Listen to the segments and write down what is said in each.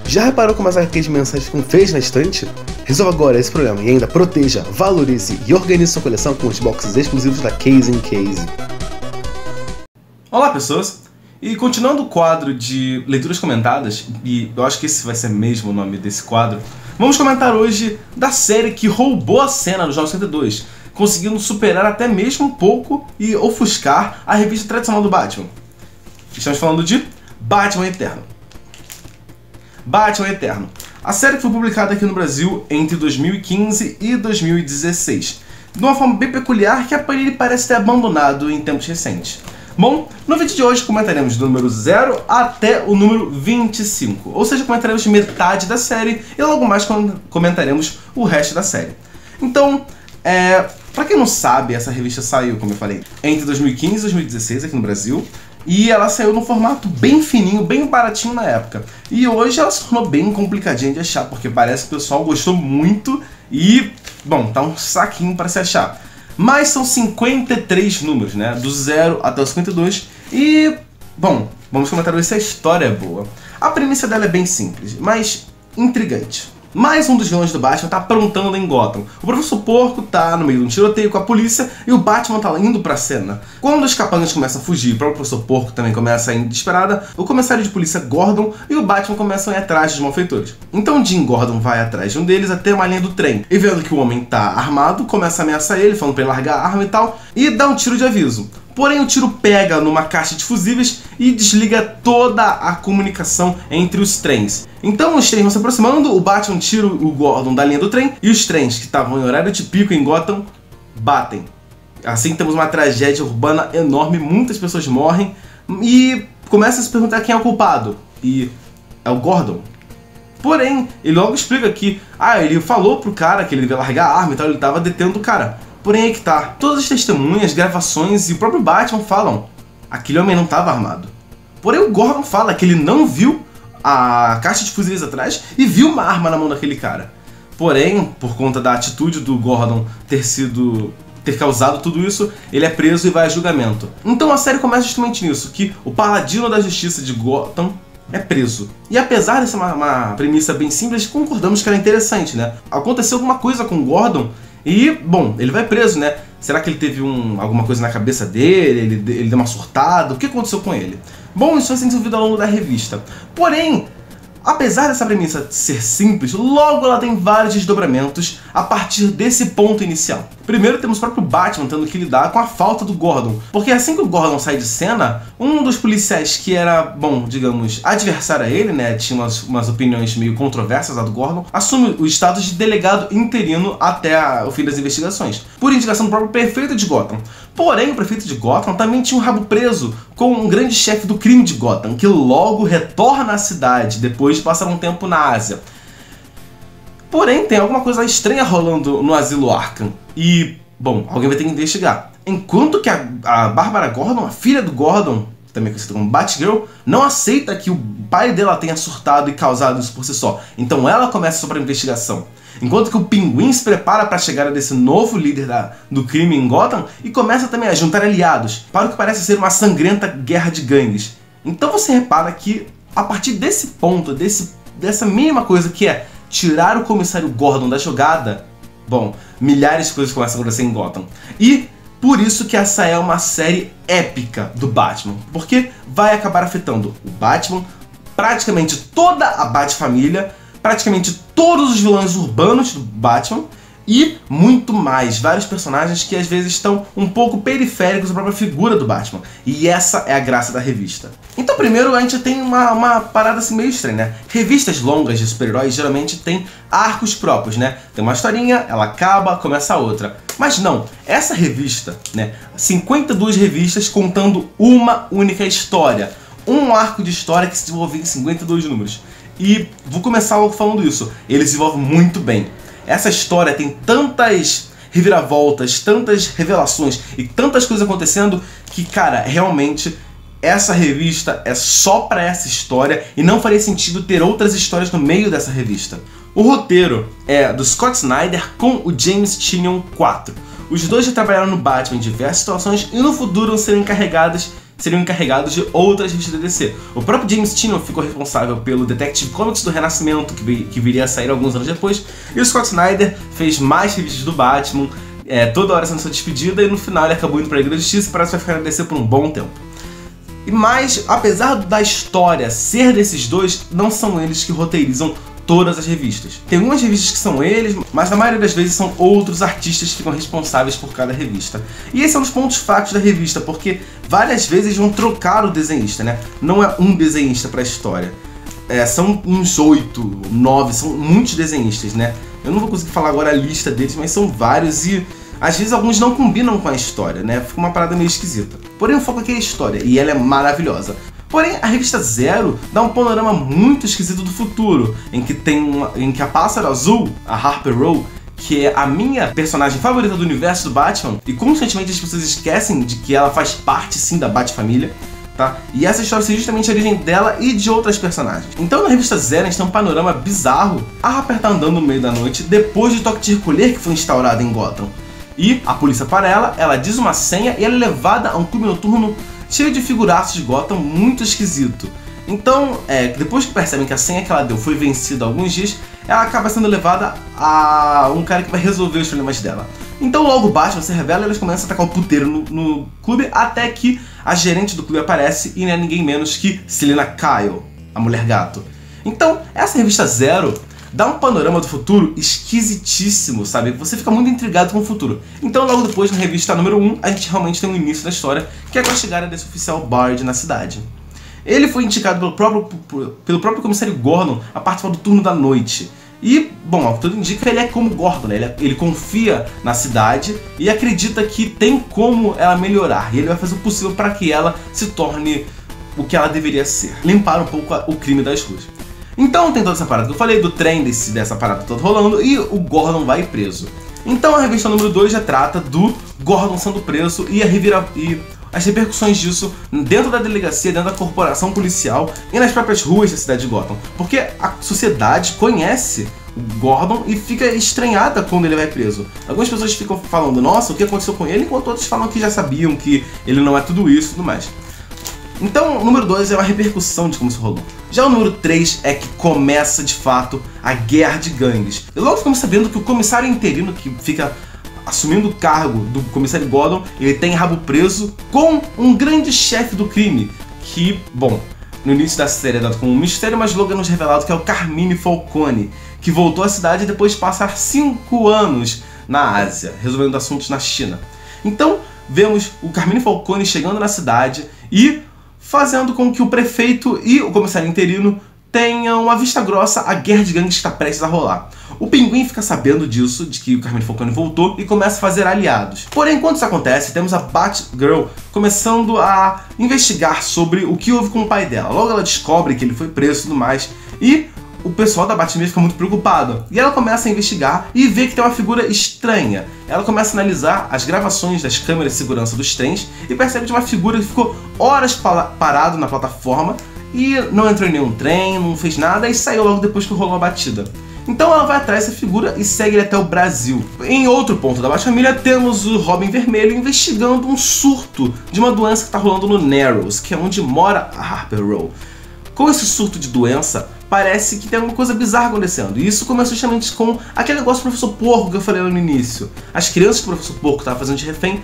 Já reparou como as HQs de mensagens ficam feias na estante? Resolva agora esse problema e ainda proteja, valorize e organize sua coleção com os boxes exclusivos da Case in Case. Olá pessoas! E continuando o quadro de leituras comentadas, e eu acho que esse vai ser mesmo o nome desse quadro, vamos comentar hoje da série que roubou a cena nos Jogos 52, conseguindo superar até mesmo um pouco e ofuscar a revista tradicional do Batman. Estamos falando de Batman Eterno. Batman Eterno. A série foi publicada aqui no Brasil entre 2015 e 2016, de uma forma bem peculiar que a Panini parece ter abandonado em tempos recentes. Bom, no vídeo de hoje comentaremos do número 0 até o número 25, ou seja, comentaremos metade da série e logo mais comentaremos o resto da série. Então, pra quem não sabe, essa revista saiu, como eu falei, entre 2015 e 2016 aqui no Brasil, e ela saiu num formato bem fininho, bem baratinho na época. E hoje ela se tornou bem complicadinha de achar, porque parece que o pessoal gostou muito e, bom, tá um saquinho para se achar. Mas são 53 números, né? Do 0 até o 52. E, bom, vamos comentar hoje se a história é boa. A premissa dela é bem simples, mas intrigante. Mais um dos vilões do Batman tá aprontando em Gotham. O Professor Porco tá no meio de um tiroteio com a polícia e o Batman tá indo pra cena. Quando os capangas começam a fugir e o próprio Professor Porco também começa a ir desesperada, o comissário de polícia Gordon e o Batman começam a ir atrás dos malfeitores. Então Jim Gordon vai atrás de um deles até uma linha do trem. E vendo que o homem tá armado, começa a ameaçar ele, falando pra ele largar a arma e tal, e dá um tiro de aviso. Porém, o tiro pega numa caixa de fusíveis e desliga toda a comunicação entre os trens. Então, os trens vão se aproximando, o Batman tira o Gordon da linha do trem e os trens, que estavam em horário de pico em Gotham, batem. Assim temos uma tragédia urbana enorme, muitas pessoas morrem e começa a se perguntar quem é o culpado. E é o Gordon. Porém, ele logo explica que ele falou pro cara que ele devia largar a arma e tal, ele estava detendo o cara. Porém, aí que tá. Todas as testemunhas, gravações e o próprio Batman falam: aquele homem não estava armado. Porém, o Gordon fala que ele não viu a caixa de fuzis atrás e viu uma arma na mão daquele cara. Porém, por conta da atitude do Gordon ter causado tudo isso, ele é preso e vai a julgamento. Então a série começa justamente nisso, que o paladino da justiça de Gotham é preso. E apesar dessa uma premissa bem simples, concordamos que ela é interessante, né? Aconteceu alguma coisa com o Gordon e, bom, ele vai preso, né? Será que ele teve alguma coisa na cabeça dele? Ele deu uma surtada? O que aconteceu com ele? Bom, isso vai ser desenvolvido ao longo da revista. Porém, apesar dessa premissa ser simples, logo ela tem vários desdobramentos a partir desse ponto inicial. Primeiro temos o próprio Batman tendo que lidar com a falta do Gordon, porque assim que o Gordon sai de cena, um dos policiais que era, bom, digamos, adversário a ele, né, tinha umas opiniões meio controversas a do Gordon, assume o status de delegado interino até o fim das investigações, por indicação do próprio prefeito de Gotham. Porém, o prefeito de Gotham também tinha um rabo preso com um grande chefe do crime de Gotham, que logo retorna à cidade depois de passar um tempo na Ásia. Porém, tem alguma coisa estranha rolando no asilo Arkham. E, bom, alguém vai ter que investigar. Enquanto que a Bárbara Gordon, a filha do Gordon, também conhecida como Batgirl, não aceita que o pai dela tenha surtado e causado isso por si só. Então ela começa sobre a investigação. Enquanto que o Pinguim se prepara para a chegada desse novo líder do crime em Gotham e começa também a juntar aliados para o que parece ser uma sangrenta guerra de gangues. Então você repara que, a partir desse ponto, dessa mínima coisa que é tirar o comissário Gordon da jogada, bom, milhares de coisas começam a acontecer em Gotham. E por isso que essa é uma série épica do Batman, porque vai acabar afetando o Batman, praticamente toda a Bat-família, praticamente todos os vilões urbanos do Batman e muito mais, vários personagens que às vezes estão um pouco periféricos da própria figura do Batman. E essa é a graça da revista. Então primeiro a gente tem uma parada assim meio estranha, né? Revistas longas de super-heróis geralmente tem arcos próprios, né? Tem uma historinha, ela acaba, começa outra. Mas não, essa revista, né? 52 revistas contando uma única história. Um arco de história que se desenvolve em 52 números. E vou começar logo falando isso, ele desenvolve muito bem. Essa história tem tantas reviravoltas, tantas revelações e tantas coisas acontecendo que, cara, realmente essa revista é só pra essa história e não faria sentido ter outras histórias no meio dessa revista. O roteiro é do Scott Snyder com o James Tynion IV. Os dois já trabalharam no Batman em diversas situações e no futuro serão encarregados seriam encarregados de outras revistas da DC. O próprio James Tynion ficou responsável pelo Detective Comics do Renascimento, que viria a sair alguns anos depois, e o Scott Snyder fez mais revistas do Batman, toda hora sendo sua despedida, e no final ele acabou indo para a Liga da Justiça e parece que vai ficar na DC por um bom tempo. Mas, apesar da história ser desses dois, não são eles que roteirizam todas as revistas. Tem algumas revistas que são eles, mas na maioria das vezes são outros artistas que ficam responsáveis por cada revista. E esse é um dos pontos fracos da revista, porque várias vezes vão trocar o desenhista, né? Não é um desenhista para a história. São uns 8, 9, são muitos desenhistas, né? Eu não vou conseguir falar agora a lista deles, mas são vários e às vezes alguns não combinam com a história, né? Fica uma parada meio esquisita. Porém o foco aqui é a história e ela é maravilhosa. Porém, a revista Zero dá um panorama muito esquisito do futuro, em que a Pássaro Azul, a Harper Row, que é a minha personagem favorita do universo do Batman, e constantemente as pessoas esquecem de que ela faz parte sim da Bat-família, tá? E essa história seria justamente a origem dela e de outras personagens. Então na revista Zero a gente tem um panorama bizarro. A Harper tá andando no meio da noite depois do toque de recolher que foi instaurado em Gotham. E a polícia para ela diz uma senha e ela é levada a um clube noturno cheio de figuraços de Gotham, muito esquisito. Então, depois que percebem que a senha que ela deu foi vencida há alguns dias, ela acaba sendo levada a um cara que vai resolver os problemas dela. Então logo Batman se revela e eles começam a atacar o puteiro no clube, até que a gerente do clube aparece e não é ninguém menos que Selina Kyle, a Mulher Gato. Então, essa revista Zero dá um panorama do futuro esquisitíssimo, sabe? Você fica muito intrigado com o futuro. Então logo depois, na revista número 1, a gente realmente tem o início da história, que é com a chegada desse oficial Bard na cidade. Ele foi indicado pelo próprio comissário Gordon a participar do turno da noite. E, bom, ao que tudo indica, ele é como Gordon, né? Ele confia na cidade e acredita que tem como ela melhorar. E ele vai fazer o possível para que ela se torne o que ela deveria ser. Limpar um pouco o crime das ruas. Então tem toda essa parada que eu falei, do trem dessa parada toda rolando, e o Gordon vai preso. Então a revista número 2 já trata do Gordon sendo preso e as repercussões disso dentro da delegacia, dentro da corporação policial e nas próprias ruas da cidade de Gotham. Porque a sociedade conhece o Gordon e fica estranhada quando ele vai preso. Algumas pessoas ficam falando, nossa, o que aconteceu com ele? Enquanto outros falam que já sabiam que ele não é tudo isso e tudo mais. Então, o número 2 é uma repercussão de como isso rolou. Já o número 3 é que começa, de fato, a guerra de gangues. E logo ficamos sabendo que o comissário interino, que fica assumindo o cargo do comissário Gordon, ele tem rabo preso com um grande chefe do crime, que, bom, no início da série é dado como um mistério, mas logo é nos revelado que é o Carmine Falcone, que voltou à cidade depois de passar 5 anos na Ásia, resolvendo assuntos na China. Então, vemos o Carmine Falcone chegando na cidade e fazendo com que o prefeito e o comissário interino tenham uma vista grossa à guerra de gangues que está prestes a rolar. O Pinguim fica sabendo disso, de que o Carmine Falcone voltou, e começa a fazer aliados. Porém, enquanto isso acontece, temos a Batgirl começando a investigar sobre o que houve com o pai dela. Logo ela descobre que ele foi preso e tudo mais, e o pessoal da Batmania fica muito preocupado. E ela começa a investigar e vê que tem uma figura estranha. Ela começa a analisar as gravações das câmeras de segurança dos trens e percebe de uma figura que ficou horas parado na plataforma e não entrou em nenhum trem, não fez nada e saiu logo depois que rolou a batida. Então ela vai atrás dessa figura e segue ele até o Brasil. Em outro ponto da Bat-família temos o Robin Vermelho investigando um surto de uma doença que está rolando no Narrows, que é onde mora a Harper Row. Com esse surto de doença, parece que tem alguma coisa bizarra acontecendo. E isso começou justamente com aquele negócio do professor Porco que eu falei lá no início. As crianças que o professor Porco estava fazendo de refém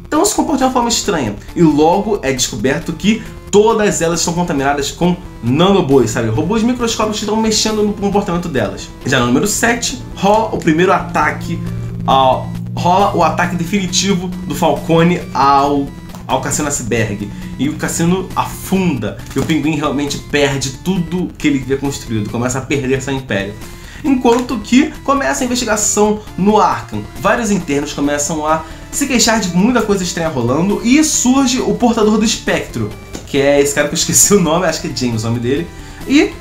estão se comportando de uma forma estranha. E logo é descoberto que todas elas estão contaminadas com nanobots, sabe? Robôs microscópicos que estão mexendo no comportamento delas. Já no número 7, rola o primeiro ataque, rola o ataque definitivo do Falcone ao Cassino Iceberg. E o Cassino afunda, e o Pinguim realmente perde tudo que ele havia construído, começa a perder seu império. Enquanto que começa a investigação no Arkham. Vários internos começam a se queixar de muita coisa estranha rolando, e surge o portador do espectro, que é esse cara que eu esqueci o nome, acho que é James o nome dele, e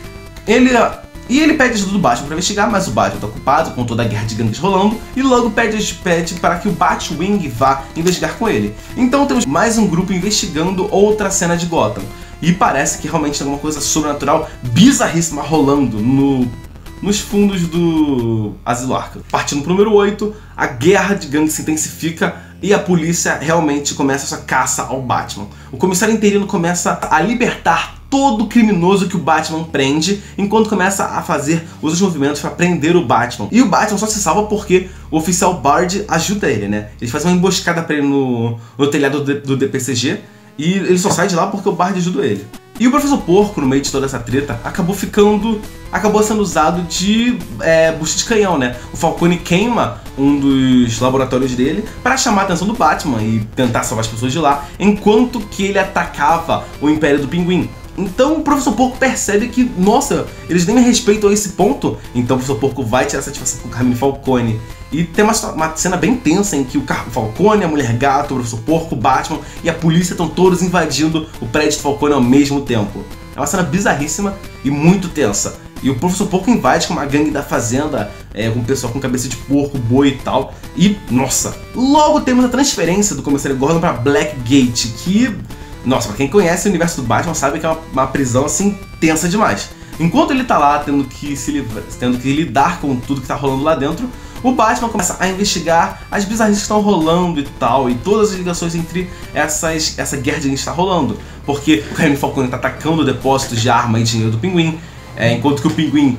ele pede ajuda do Batman para investigar, mas o Batman está ocupado com toda a guerra de gangues rolando e logo pede para que o Batwing vá investigar com ele. Então temos mais um grupo investigando outra cena de Gotham. E parece que realmente tem alguma coisa sobrenatural bizarríssima rolando nos fundos do Asilo Arkham. Partindo para o número 8, a guerra de gangues se intensifica e a polícia realmente começa essa caça ao Batman. O comissário interino começa a libertar todo criminoso que o Batman prende, enquanto começa a fazer os movimentos para prender o Batman. E o Batman só se salva porque o oficial Bard ajuda ele, né? Ele faz uma emboscada para ele no telhado do DPCG, e ele só sai de lá porque o Bard ajuda ele. E o Professor Porco, no meio de toda essa treta, acabou sendo usado de bucha de canhão, né? O Falcone queima um dos laboratórios dele para chamar a atenção do Batman e tentar salvar as pessoas de lá, enquanto que ele atacava o Império do Pinguim. Então o Professor Porco percebe que, nossa, eles nem me respeitam a esse ponto. Então o Professor Porco vai tirar satisfação com o Carmine Falcone. E tem uma cena bem tensa em que o Falcone, a Mulher Gato, o Professor Porco, o Batman e a polícia estão todos invadindo o prédio do Falcone ao mesmo tempo. É uma cena bizarríssima e muito tensa. E o Professor Porco invade com uma gangue da fazenda, com o pessoal com cabeça de porco, boi e tal. E, nossa, logo temos a transferência do Comissário Gordon para Blackgate, que... Nossa, pra quem conhece o universo do Batman sabe que é uma prisão, assim, tensa demais. Enquanto ele tá lá tendo que lidar com tudo que tá rolando lá dentro, o Batman começa a investigar as bizarrices que estão rolando e tal, e todas as ligações entre essa guerra que está rolando. Porque o Carmine Falcone tá atacando depósitos de arma e dinheiro do Pinguim, enquanto que o Pinguim,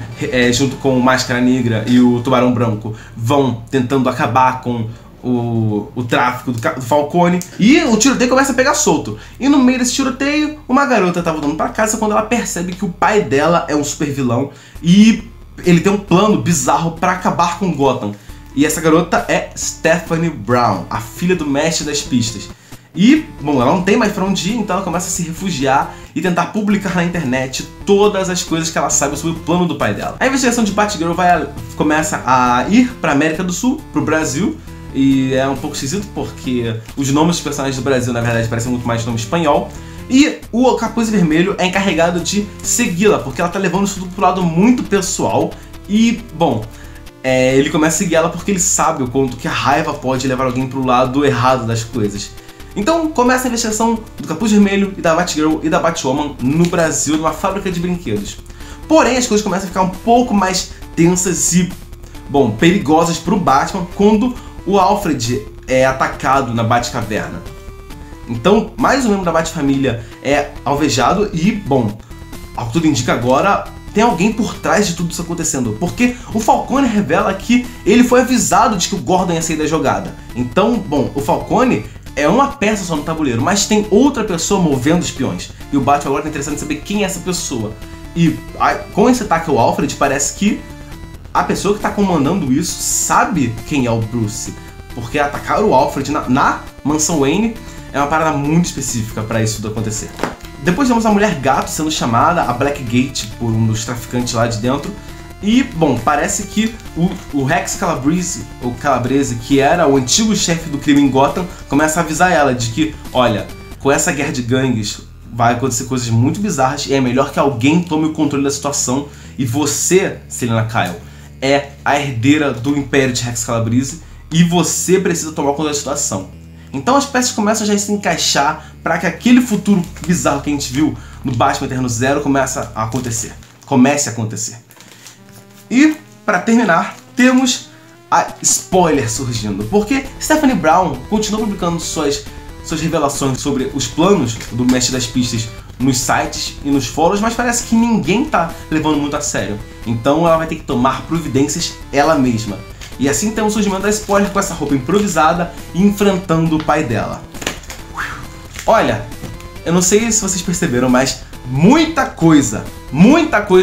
junto com o Máscara Negra e o Tubarão Branco, vão tentando acabar com o tráfico do Falcone. E o tiroteio começa a pegar solto. E no meio desse tiroteio, uma garota tá voltando pra casa quando ela percebe que o pai dela é um super vilão e ele tem um plano bizarro pra acabar com Gotham. E essa garota é Stephanie Brown, a filha do mestre das pistas. E, bom, ela não tem mais pra onde ir, então ela começa a se refugiar e tentar publicar na internet todas as coisas que ela sabe sobre o plano do pai dela. A investigação de Batgirl começa a ir pra América do Sul, pro Brasil. E é um pouco esquisito porque os nomes dos personagens do Brasil, na verdade, parecem muito mais nome espanhol. E o Capuz Vermelho é encarregado de segui-la, porque ela tá levando isso tudo pro lado muito pessoal. E, bom, ele começa a seguir ela porque ele sabe o quanto que a raiva pode levar alguém pro lado errado das coisas. Então começa a investigação do Capuz Vermelho e da Batgirl e da Batwoman no Brasil, numa fábrica de brinquedos. Porém, as coisas começam a ficar um pouco mais tensas e, bom, perigosas pro Batman quando o Alfred é atacado na Batcaverna. Então, mais um membro da Batfamília é alvejado e, bom, ao que tudo indica agora, tem alguém por trás de tudo isso acontecendo. Porque o Falcone revela que ele foi avisado de que o Gordon ia sair da jogada. Então, bom, o Falcone é uma peça só no tabuleiro, mas tem outra pessoa movendo os peões. E o Batman agora tá interessado em saber quem é essa pessoa. E com esse ataque ao Alfred, parece que a pessoa que está comandando isso sabe quem é o Bruce, porque atacar o Alfred na mansão Wayne é uma parada muito específica para isso tudo acontecer. Depois temos a Mulher Gato sendo chamada a Blackgate por um dos traficantes lá de dentro. E, bom, parece que o Rex Calabrese, ou Calabrese, que era o antigo chefe do crime em Gotham, começa a avisar ela de que, olha, com essa guerra de gangues vai acontecer coisas muito bizarras e é melhor que alguém tome o controle da situação. E você, Selina Kyle, é a herdeira do Império de Rex Calabrese e você precisa tomar conta da situação. Então as peças começam já a se encaixar para que aquele futuro bizarro que a gente viu no Batman Eterno Zero comece a acontecer. E, para terminar, temos a spoiler surgindo, porque Stephanie Brown continua publicando suas revelações sobre os planos do Mestre das Pistas nos sites e nos fóruns, mas parece que ninguém tá levando muito a sério. Então ela vai ter que tomar providências ela mesma. E assim temos o surgimento da spoiler com essa roupa improvisada e enfrentando o pai dela. Olha, eu não sei se vocês perceberam, mas muita coisa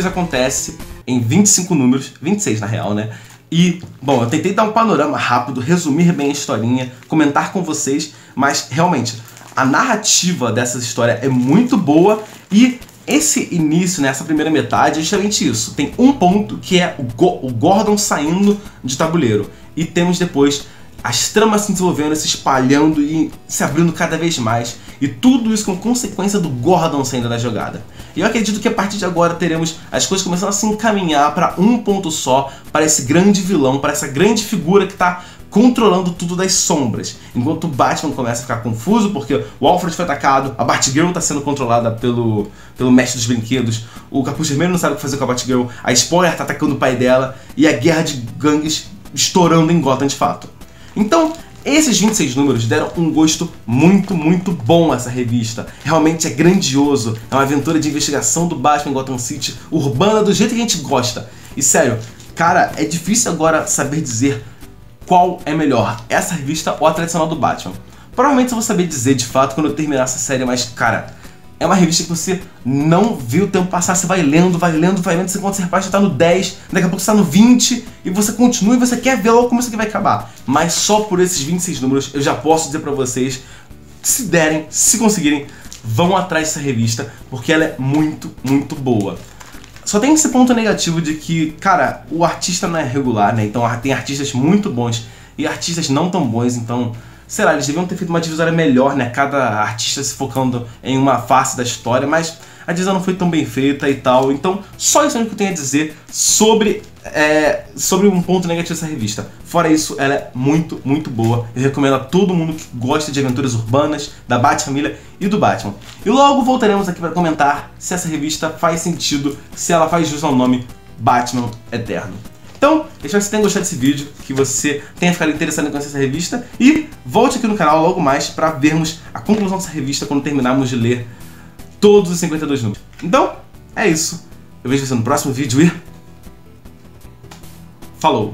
acontece em 25 números, 26 na real, né? E, bom, eu tentei dar um panorama rápido, resumir bem a historinha, comentar com vocês, mas realmente a narrativa dessa história é muito boa e esse início, nessa primeira metade, é justamente isso. Tem um ponto que é o Gordon saindo de tabuleiro e temos depois as tramas se desenvolvendo, se espalhando e se abrindo cada vez mais. E tudo isso com consequência do Gordon saindo da jogada. E eu acredito que a partir de agora teremos as coisas começando a se encaminhar para um ponto só, para esse grande vilão, para essa grande figura que está controlando tudo das sombras. Enquanto o Batman começa a ficar confuso porque o Alfred foi atacado, a Batgirl está sendo controlada pelo mestre dos brinquedos, o Capuz Vermelho não sabe o que fazer com a Batgirl, a Spoiler está atacando o pai dela e a guerra de gangues estourando em Gotham de fato. Então, Esses 26 números deram um gosto muito bom a essa revista. Realmente é grandioso, é uma aventura de investigação do Batman em Gotham City, urbana do jeito que a gente gosta. E sério, cara, é difícil agora saber dizer qual é melhor, essa revista ou a tradicional do Batman. Provavelmente eu vou saber dizer de fato quando eu terminar essa série, mas cara, é uma revista que você não vê o tempo passar, você vai lendo, você quando você repara já tá no 10, daqui a pouco você tá no 20, e você continua e você quer ver logo como isso aqui vai acabar. Mas só por esses 26 números eu já posso dizer pra vocês, se derem, se conseguirem, vão atrás dessa revista, porque ela é muito boa. Só tem esse ponto negativo de que, cara, o artista não é regular, né? Então tem artistas muito bons e artistas não tão bons, então... sei lá, eles deviam ter feito uma divisória melhor, né? Cada artista se focando em uma face da história, mas a divisão não foi tão bem feita e tal. Então, só isso que eu tenho a dizer sobre um ponto negativo dessa revista. Fora isso, ela é muito boa. Eu recomendo a todo mundo que gosta de aventuras urbanas, da Bat-família e do Batman. E logo voltaremos aqui para comentar se essa revista faz sentido, se ela faz jus ao nome Batman Eterno. Então, espero que você tenha gostado desse vídeo, que você tenha ficado interessado em conhecer essa revista e volte aqui no canal logo mais para vermos a conclusão dessa revista quando terminarmos de ler todos os 52 números. Então, é isso. Eu vejo você no próximo vídeo e... falou!